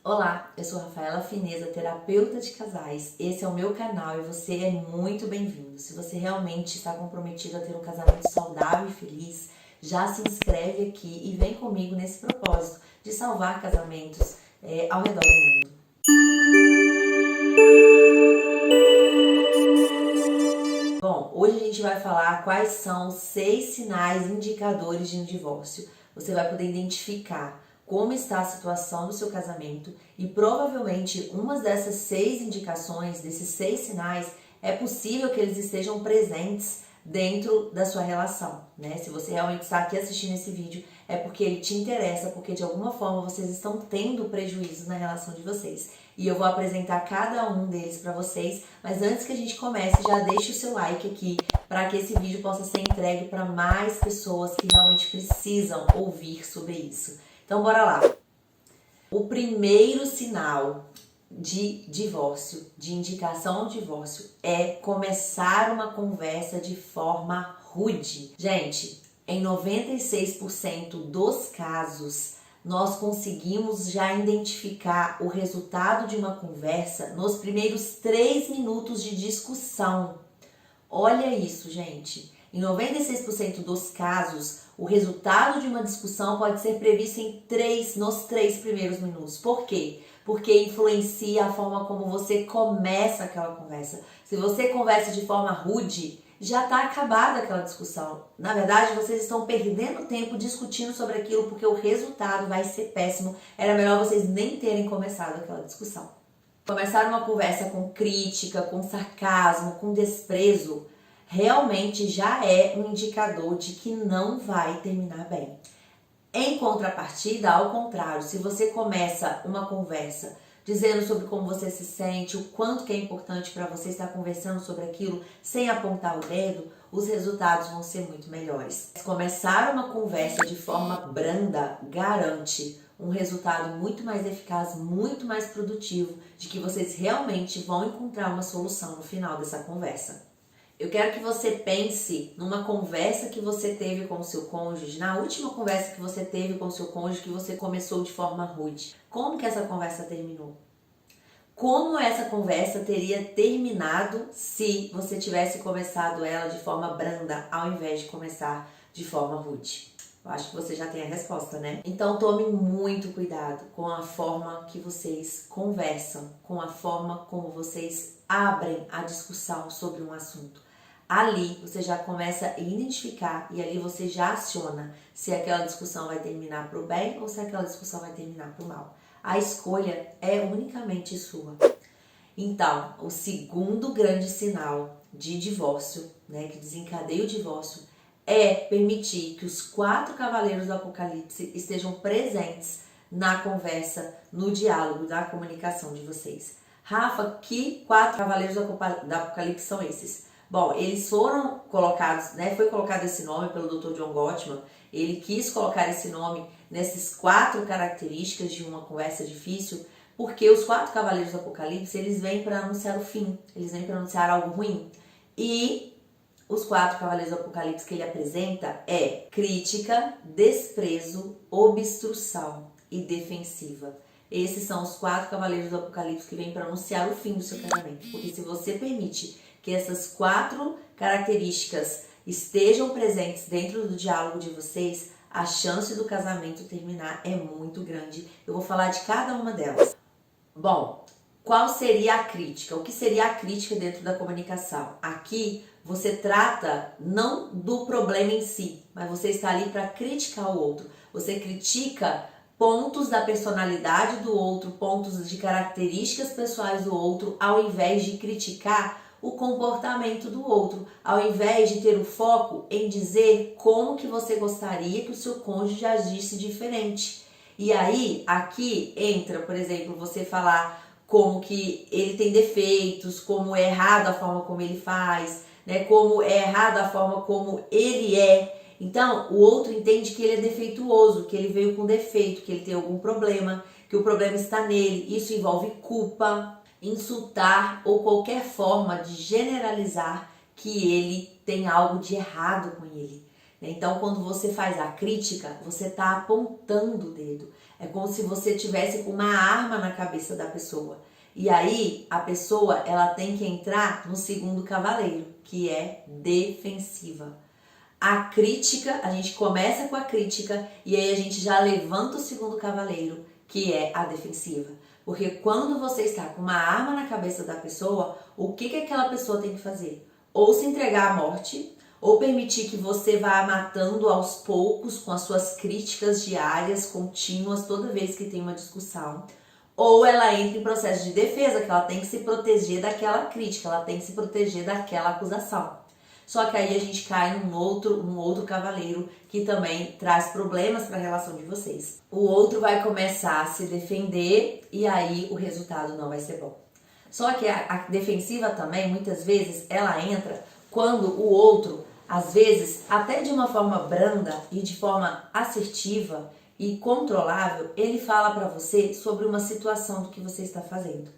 Olá, eu sou Rafaela Fineza, terapeuta de casais. Esse é o meu canal e você é muito bem-vindo. Se você realmente está comprometido a ter um casamento saudável e feliz, já se inscreve aqui e vem comigo nesse propósito de salvar casamentos ao redor do mundo. Bom, hoje a gente vai falar quais são os 6 sinais indicadores de um divórcio. Você vai poder identificar como está a situação do seu casamento e provavelmente uma dessas 6 indicações, desses 6 sinais, é possível que eles estejam presentes dentro da sua relação, né? Se você realmente está aqui assistindo esse vídeo, é porque ele te interessa, porque de alguma forma vocês estão tendo prejuízos na relação de vocês. E eu vou apresentar cada um deles para vocês, mas antes que a gente comece, já deixe o seu like aqui para que esse vídeo possa ser entregue para mais pessoas que realmente precisam ouvir sobre isso. Então bora lá. O primeiro sinal de divórcio, de indicação ao divórcio, é começar uma conversa de forma rude. Gente, em 96% dos casos, nós conseguimos já identificar o resultado de uma conversa nos primeiros 3 minutos de discussão. Olha isso, gente. Em 96% dos casos, o resultado de uma discussão pode ser previsto nos 3 primeiros minutos. Por quê? Porque influencia a forma como você começa aquela conversa. Se você conversa de forma rude, já está acabada aquela discussão. Na verdade, vocês estão perdendo tempo discutindo sobre aquilo porque o resultado vai ser péssimo. Era melhor vocês nem terem começado aquela discussão. Começar uma conversa com crítica, com sarcasmo, com desprezo, realmente já é um indicador de que não vai terminar bem. Em contrapartida, ao contrário, se você começa uma conversa dizendo sobre como você se sente, o quanto que é importante para você estar conversando sobre aquilo sem apontar o dedo, os resultados vão ser muito melhores. Começar uma conversa de forma branda garante um resultado muito mais eficaz, muito mais produtivo, de que vocês realmente vão encontrar uma solução no final dessa conversa. Eu quero que você pense numa conversa que você teve com o seu cônjuge, na última conversa que você teve com o seu cônjuge, que você começou de forma rude. Como que essa conversa terminou? Como essa conversa teria terminado se você tivesse começado ela de forma branda, ao invés de começar de forma rude? Eu acho que você já tem a resposta, né? Então tome muito cuidado com a forma que vocês conversam, com a forma como vocês abrem a discussão sobre um assunto. Ali você já começa a identificar e ali você já aciona se aquela discussão vai terminar para o bem ou se aquela discussão vai terminar para o mal. A escolha é unicamente sua. Então, o segundo grande sinal de divórcio, né, que desencadeia o divórcio, é permitir que os 4 cavaleiros do Apocalipse estejam presentes na conversa, no diálogo, na comunicação de vocês. Rafa, que 4 cavaleiros do Apocalipse são esses? Bom, eles foram colocados, né? Foi colocado esse nome pelo Dr. John Gottman. Ele quis colocar esse nome nessas 4 características de uma conversa difícil, porque os 4 cavaleiros do Apocalipse, eles vêm para anunciar o fim, eles vêm para anunciar algo ruim. E os 4 cavaleiros do Apocalipse que ele apresenta é crítica, desprezo, obstrução e defensiva. Esses são os 4 cavaleiros do Apocalipse que vêm para anunciar o fim do seu casamento. Porque se você permite que essas 4 características estejam presentes dentro do diálogo de vocês, a chance do casamento terminar é muito grande. Eu vou falar de cada uma delas. Bom, qual seria a crítica? O que seria a crítica dentro da comunicação? Aqui você trata não do problema em si, mas você está ali para criticar o outro. Você critica pontos da personalidade do outro, pontos de características pessoais do outro, ao invés de criticar o comportamento do outro, ao invés de ter o foco em dizer como que você gostaria que o seu cônjuge agisse diferente. E aí, aqui entra, por exemplo, você falar como que ele tem defeitos, como é errado a forma como ele faz, né? Como é errado a forma como ele é. Então, o outro entende que ele é defeituoso, que ele veio com defeito, que ele tem algum problema, que o problema está nele. Isso envolve culpa, insultar ou qualquer forma de generalizar que ele tem algo de errado com ele. Então, quando você faz a crítica, você está apontando o dedo. É como se você tivesse com uma arma na cabeça da pessoa. E aí, a pessoa, ela tem que entrar no segundo cavaleiro, que é defensiva. A crítica, a gente começa com a crítica e aí a gente já levanta o segundo cavaleiro, que é a defensiva. Porque quando você está com uma arma na cabeça da pessoa, o que aquela pessoa tem que fazer? Ou se entregar à morte, ou permitir que você vá matando aos poucos com as suas críticas diárias, contínuas, toda vez que tem uma discussão. Ou ela entra em processo de defesa, que ela tem que se proteger daquela crítica, ela tem que se proteger daquela acusação. Só que aí a gente cai num outro cavaleiro que também traz problemas para a relação de vocês. O outro vai começar a se defender e aí o resultado não vai ser bom. Só que a defensiva também, muitas vezes, ela entra quando o outro, às vezes, até de uma forma branda e de forma assertiva e controlável, ele fala para você sobre uma situação do que você está fazendo.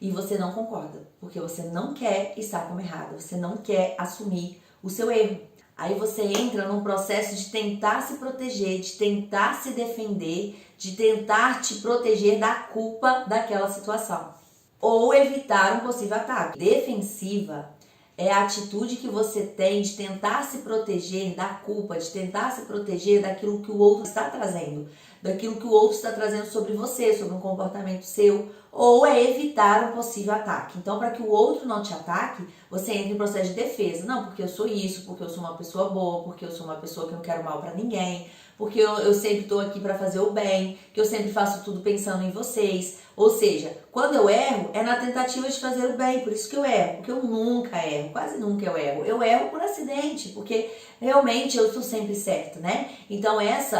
E você não concorda, porque você não quer estar como errado, você não quer assumir o seu erro. Aí você entra num processo de tentar se proteger, de tentar se defender, de tentar te proteger da culpa daquela situação. Ou evitar um possível ataque. Defensiva é a atitude que você tem de tentar se proteger da culpa, de tentar se proteger daquilo que o outro está trazendo, daquilo que o outro está trazendo sobre você, sobre um comportamento seu, ou é evitar um possível ataque. Então, para que o outro não te ataque, você entra em processo de defesa. Não, porque eu sou isso, porque eu sou uma pessoa boa, porque eu sou uma pessoa que não quero mal para ninguém, porque eu sempre estou aqui para fazer o bem, que eu sempre faço tudo pensando em vocês. Ou seja, quando eu erro, é na tentativa de fazer o bem, por isso que eu erro, porque eu nunca erro, quase nunca eu erro. Eu erro por acidente, porque realmente eu estou sempre certo, né? Então esse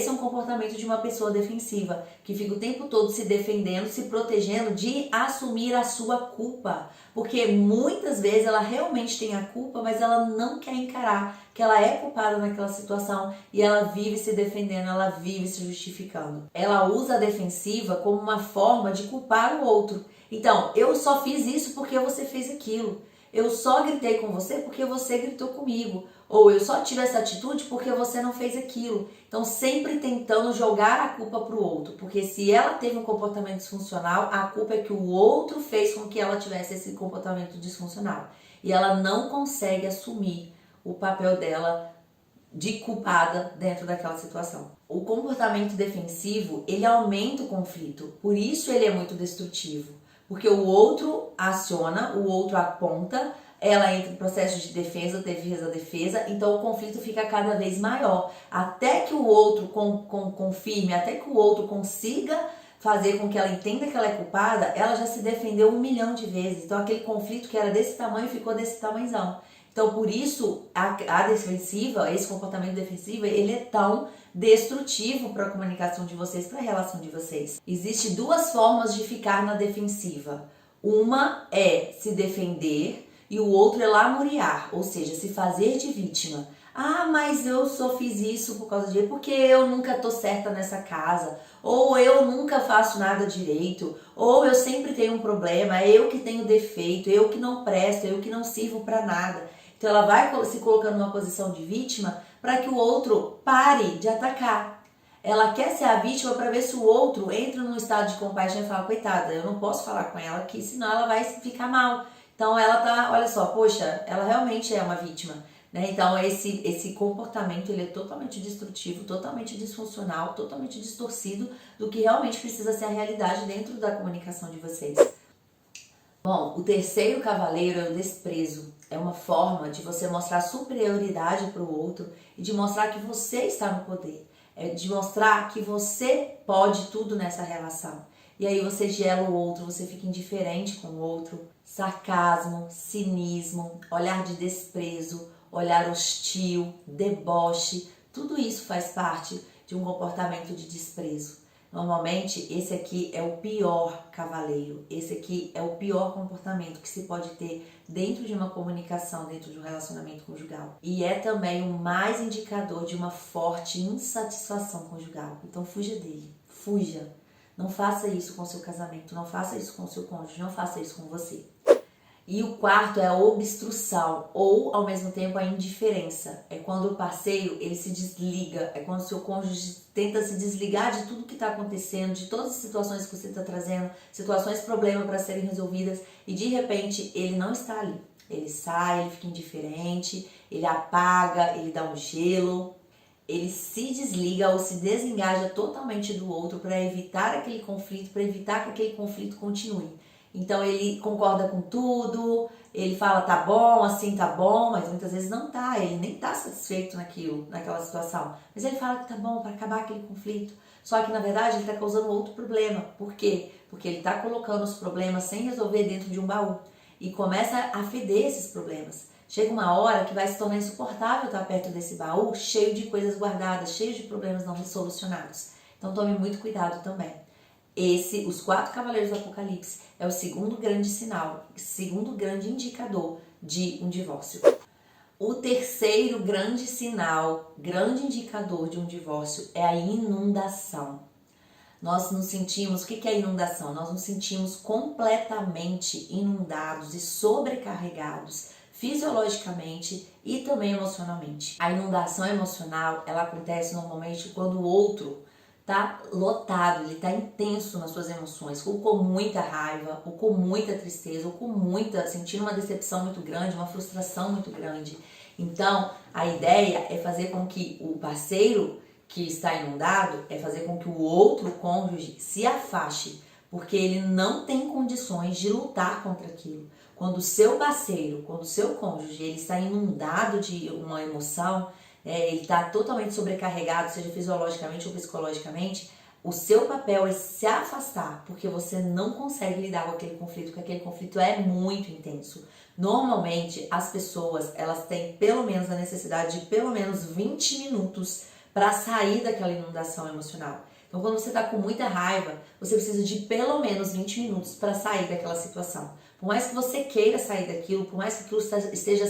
é um comportamento de uma pessoa defensiva, que fica o tempo todo se defendendo, se protegendo de assumir a sua culpa. Porque muitas vezes ela realmente tem a culpa, mas ela não quer encarar que ela é culpada naquela situação e ela vive se defendendo, ela vive se justificando. Ela usa a defensiva como uma forma de culpar o outro. Então, eu só fiz isso porque você fez aquilo. Eu só gritei com você porque você gritou comigo. Ou eu só tive essa atitude porque você não fez aquilo. Então, sempre tentando jogar a culpa para o outro. Porque se ela teve um comportamento disfuncional, a culpa é que o outro fez com que ela tivesse esse comportamento disfuncional. E ela não consegue assumir o papel dela de culpada dentro daquela situação. O comportamento defensivo, ele aumenta o conflito. Por isso ele é muito destrutivo. Porque o outro aciona, o outro aponta, ela entra em processo de defesa, então o conflito fica cada vez maior. Até que o outro confirme, até que o outro consiga fazer com que ela entenda que ela é culpada, ela já se defendeu 1 milhão de vezes. Então aquele conflito que era desse tamanho ficou desse tamanhozão. Então por isso a defensiva, esse comportamento defensivo, ele é tão destrutivo para a comunicação de vocês, para a relação de vocês. Existem 2 formas de ficar na defensiva. Uma é se defender e o outro é lamuriar, ou seja, se fazer de vítima. Ah, mas eu só fiz isso por causa de porque eu nunca tô certa nessa casa, ou eu nunca faço nada direito, ou eu sempre tenho um problema, é eu que tenho defeito, eu que não presto, eu que não sirvo para nada. Então ela vai se colocando numa posição de vítima para que o outro pare de atacar. Ela quer ser a vítima para ver se o outro entra num estado de compaixão e fala, coitada, eu não posso falar com ela aqui, senão ela vai ficar mal. Então ela tá, olha só, poxa, ela realmente é uma vítima. Né? Então esse comportamento ele é totalmente destrutivo, totalmente disfuncional, totalmente distorcido do que realmente precisa ser a realidade dentro da comunicação de vocês. Bom, o terceiro cavaleiro é o desprezo. É uma forma de você mostrar superioridade para o outro e de mostrar que você está no poder. É de mostrar que você pode tudo nessa relação. E aí você gela o outro, você fica indiferente com o outro. Sarcasmo, cinismo, olhar de desprezo, olhar hostil, deboche, tudo isso faz parte de um comportamento de desprezo. Normalmente, esse aqui é o pior cavaleiro, esse aqui é o pior comportamento que se pode ter dentro de uma comunicação, dentro de um relacionamento conjugal. E é também o mais indicador de uma forte insatisfação conjugal. Então fuja dele, fuja. Não faça isso com o seu casamento, não faça isso com o seu cônjuge, não faça isso com você. E o quarto é a obstrução, ou ao mesmo tempo a indiferença. É quando o parceiro ele se desliga, é quando o seu cônjuge tenta se desligar de tudo que está acontecendo, de todas as situações que você está trazendo, situações, problemas para serem resolvidas, e de repente ele não está ali. Ele sai, ele fica indiferente, ele apaga, ele dá um gelo, ele se desliga ou se desengaja totalmente do outro para evitar aquele conflito, para evitar que aquele conflito continue. Então ele concorda com tudo, ele fala tá bom, assim tá bom, mas muitas vezes não tá, ele nem tá satisfeito naquela situação. Mas ele fala que tá bom para acabar aquele conflito. Só que na verdade ele tá causando outro problema. Por quê? Porque ele tá colocando os problemas sem resolver dentro de um baú e começa a feder esses problemas. Chega uma hora que vai se tornar insuportável estar perto desse baú cheio de coisas guardadas, cheio de problemas não solucionados. Então tome muito cuidado também. Os 4 cavaleiros do Apocalipse é o segundo grande sinal, segundo grande indicador de um divórcio. O terceiro grande sinal, grande indicador de um divórcio é a inundação. Nós nos sentimos, o que é inundação? Nós nos sentimos completamente inundados e sobrecarregados fisiologicamente e também emocionalmente. A inundação emocional, ela acontece normalmente quando o outro tá lotado, ele tá intenso nas suas emoções, ou com muita raiva, ou com muita tristeza, ou com sentindo uma decepção muito grande, uma frustração muito grande. Então, a ideia é fazer com que o parceiro que está inundado, é fazer com que o outro cônjuge se afaste, porque ele não tem condições de lutar contra aquilo. Quando o seu parceiro, quando o seu cônjuge, ele está inundado de uma emoção, ele está totalmente sobrecarregado, seja fisiologicamente ou psicologicamente, o seu papel é se afastar, porque você não consegue lidar com aquele conflito, porque aquele conflito é muito intenso. Normalmente, as pessoas, elas têm pelo menos a necessidade de pelo menos 20 minutos para sair daquela inundação emocional. Então, quando você está com muita raiva, você precisa de pelo menos 20 minutos para sair daquela situação. Por mais que você queira sair daquilo, por mais que aquilo esteja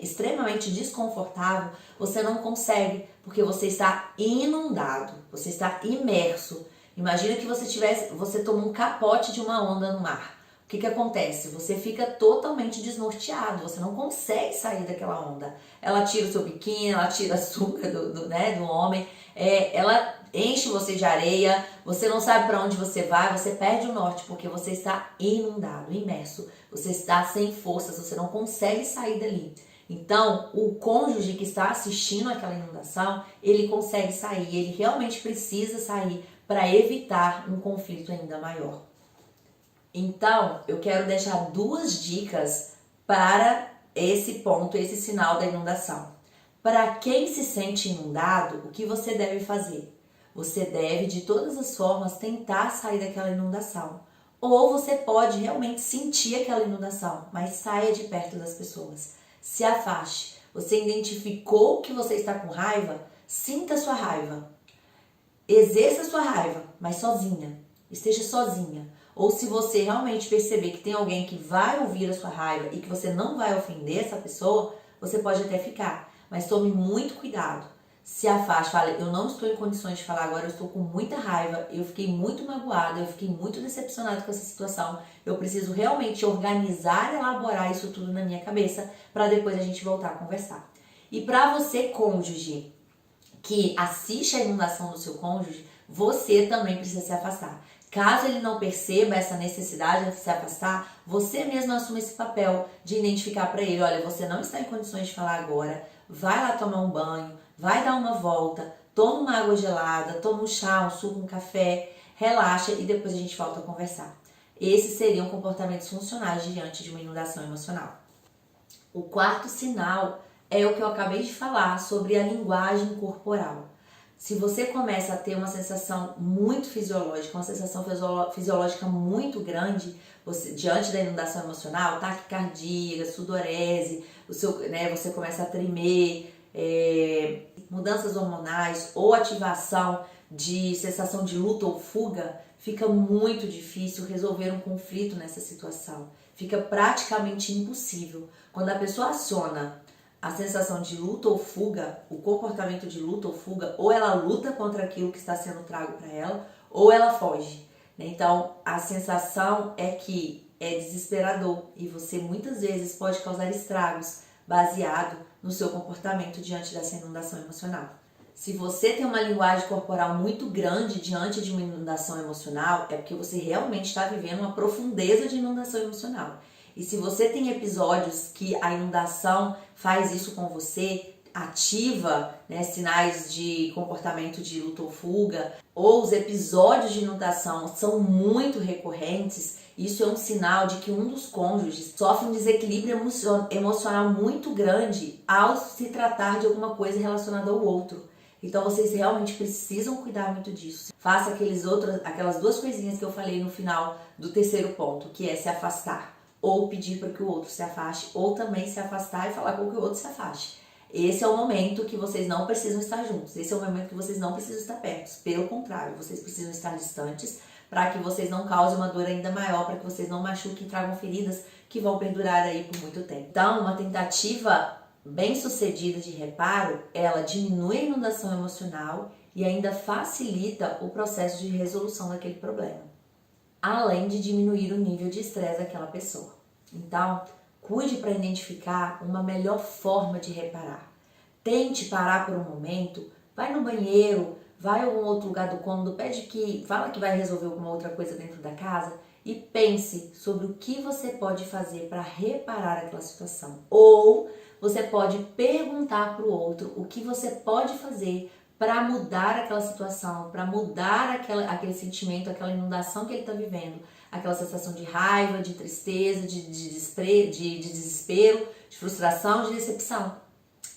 extremamente desconfortável, você não consegue, porque você está inundado, você está imerso. Imagina que você toma um capote de uma onda no mar. O que acontece? Você fica totalmente desnorteado, você não consegue sair daquela onda. Ela tira o seu biquíni, ela tira a sunga do homem, ela enche você de areia, você não sabe para onde você vai, você perde o norte porque você está inundado, imerso, você está sem forças, você não consegue sair dali. Então, o cônjuge que está assistindo aquela inundação, ele consegue sair, ele realmente precisa sair para evitar um conflito ainda maior. Então, eu quero deixar 2 dicas para esse ponto, esse sinal da inundação. Para quem se sente inundado, o que você deve fazer? Você deve, de todas as formas, tentar sair daquela inundação. Ou você pode realmente sentir aquela inundação, mas saia de perto das pessoas. Se afaste. Você identificou que você está com raiva? Sinta a sua raiva. Exerça a sua raiva, mas sozinha. Esteja sozinha. Ou se você realmente perceber que tem alguém que vai ouvir a sua raiva e que você não vai ofender essa pessoa, você pode até ficar. Mas tome muito cuidado. Se afaste, fale, eu não estou em condições de falar agora, eu estou com muita raiva, eu fiquei muito magoada, eu fiquei muito decepcionada com essa situação. Eu preciso realmente organizar e elaborar isso tudo na minha cabeça para depois a gente voltar a conversar. E para você, cônjuge, que assiste a inundação do seu cônjuge, você também precisa se afastar. Caso ele não perceba essa necessidade de se afastar, você mesmo assume esse papel de identificar para ele, olha, você não está em condições de falar agora, vai lá tomar um banho, vai dar uma volta, toma uma água gelada, toma um chá, um suco, um café, relaxa e depois a gente volta a conversar. Esses seriam comportamentos funcionais diante de uma inundação emocional. O 4º sinal é o que eu acabei de falar sobre a linguagem corporal. Se você começa a ter uma sensação muito fisiológica, uma sensação fisiológica muito grande, diante da inundação emocional, taquicardia, sudorese, você começa a tremer, mudanças hormonais ou ativação de sensação de luta ou fuga, fica muito difícil resolver um conflito nessa situação. Fica praticamente impossível. Quando a pessoa aciona a sensação de luta ou fuga, o comportamento de luta ou fuga, ou ela luta contra aquilo que está sendo trago para ela, ou ela foge. né? Então, a sensação é que é desesperador e você muitas vezes pode causar estragos baseado no seu comportamento diante dessa inundação emocional. Se você tem uma linguagem corporal muito grande diante de uma inundação emocional, é porque você realmente está vivendo uma profundeza de inundação emocional. E se você tem episódios que a inundação faz isso com você, ativa, né, sinais de comportamento de luta ou fuga, ou os episódios de inundação são muito recorrentes, isso é um sinal de que um dos cônjuges sofre um desequilíbrio emocional muito grande ao se tratar de alguma coisa relacionada ao outro. Então vocês realmente precisam cuidar muito disso. Faça aquelas duas coisinhas que eu falei no final do terceiro ponto, que é se afastar, ou pedir para que o outro se afaste, ou também se afastar e falar com que o outro se afaste. Esse é o momento que vocês não precisam estar juntos. Esse é o momento que vocês não precisam estar perto. Pelo contrário, vocês precisam estar distantes para que vocês não causem uma dor ainda maior, para que vocês não machuquem e tragam feridas que vão perdurar aí por muito tempo. Então, uma tentativa bem sucedida de reparo, ela diminui a inundação emocional e ainda facilita o processo de resolução daquele problema, além de diminuir o nível de estresse daquela pessoa. Então, cuide para identificar uma melhor forma de reparar. Tente parar por um momento, vai no banheiro, vai a algum outro lugar do cômodo, fala que vai resolver alguma outra coisa dentro da casa e pense sobre o que você pode fazer para reparar aquela situação. Ou você pode perguntar para o outro o que você pode fazer para mudar aquela situação, para mudar aquele sentimento, aquela inundação que ele está vivendo, aquela sensação de raiva, de tristeza, de desespero, de frustração, de decepção.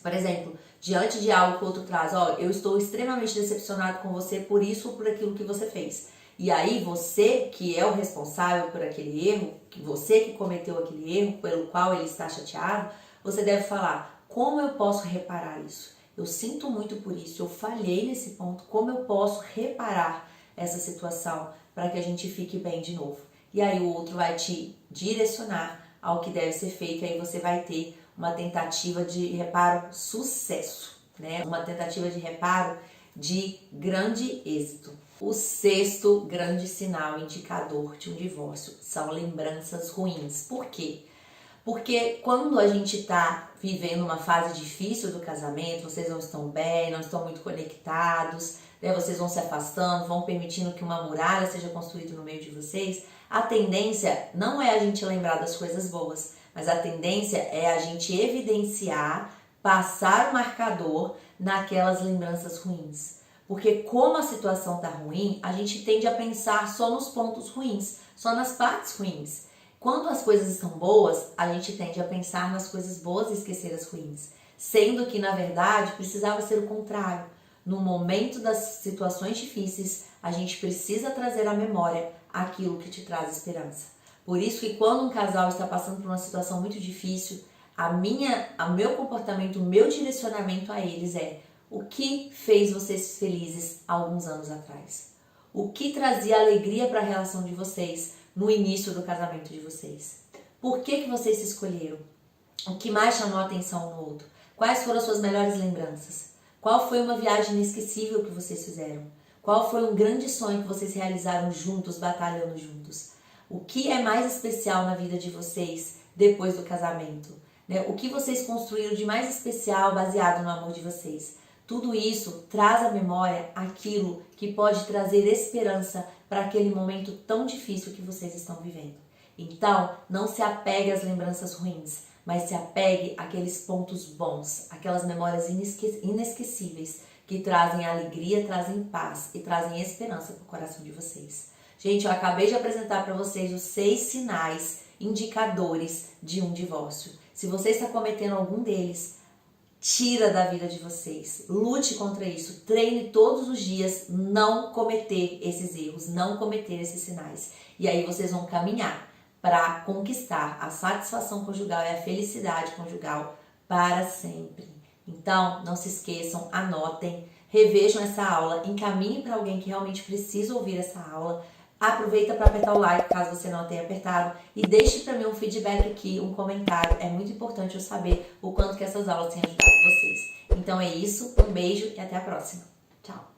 Por exemplo, diante de algo que o outro traz, eu estou extremamente decepcionado com você por isso ou por aquilo que você fez. E aí você, que é o responsável por aquele erro, que você que cometeu aquele erro pelo qual ele está chateado, você deve falar, como eu posso reparar isso? Eu sinto muito por isso, eu falhei nesse ponto, como eu posso reparar essa situação para que a gente fique bem de novo? E aí o outro vai te direcionar ao que deve ser feito, e aí você vai ter uma tentativa de reparo sucesso, né? Uma tentativa de reparo de grande êxito. O sexto grande sinal indicador de um divórcio são lembranças ruins. Por quê? Porque quando a gente está vivendo uma fase difícil do casamento, vocês não estão bem, não estão muito conectados, né? Vocês vão se afastando, vão permitindo que uma muralha seja construída no meio de vocês, a tendência não é a gente lembrar das coisas boas, mas a tendência é a gente evidenciar, passar o marcador naquelas lembranças ruins. Porque como a situação está ruim, a gente tende a pensar só nos pontos ruins, só nas partes ruins. Quando as coisas estão boas, a gente tende a pensar nas coisas boas e esquecer as ruins. Sendo que, na verdade, precisava ser o contrário. No momento das situações difíceis, a gente precisa trazer à memória aquilo que te traz esperança. Por isso que quando um casal está passando por uma situação muito difícil, o meu comportamento, o meu direcionamento a eles é: o que fez vocês felizes há alguns anos atrás? O que trazia alegria para a relação de vocês no início do casamento de vocês? Por que vocês se escolheram? O que mais chamou a atenção no outro? Quais foram as suas melhores lembranças? Qual foi uma viagem inesquecível que vocês fizeram? Qual foi um grande sonho que vocês realizaram juntos, batalhando juntos? O que é mais especial na vida de vocês depois do casamento? Né? O que vocês construíram de mais especial baseado no amor de vocês? Tudo isso traz à memória aquilo que pode trazer esperança para aquele momento tão difícil que vocês estão vivendo. Então, não se apegue às lembranças ruins, mas se apegue àqueles pontos bons, aquelas memórias inesquecíveis que trazem alegria, trazem paz e trazem esperança para o coração de vocês. Gente, eu acabei de apresentar para vocês os 6 sinais indicadores de um divórcio. Se você está cometendo algum deles, tira da vida de vocês, lute contra isso, treine todos os dias não cometer esses erros, não cometer esses sinais. E aí vocês vão caminhar para conquistar a satisfação conjugal e a felicidade conjugal para sempre. Então, não se esqueçam, anotem, revejam essa aula, encaminhem para alguém que realmente precisa ouvir essa aula. Aproveita para apertar o like, caso você não tenha apertado, e deixe para mim um feedback aqui, um comentário. É muito importante eu saber o quanto que essas aulas têm ajudado vocês. Então é isso, um beijo e até a próxima. Tchau!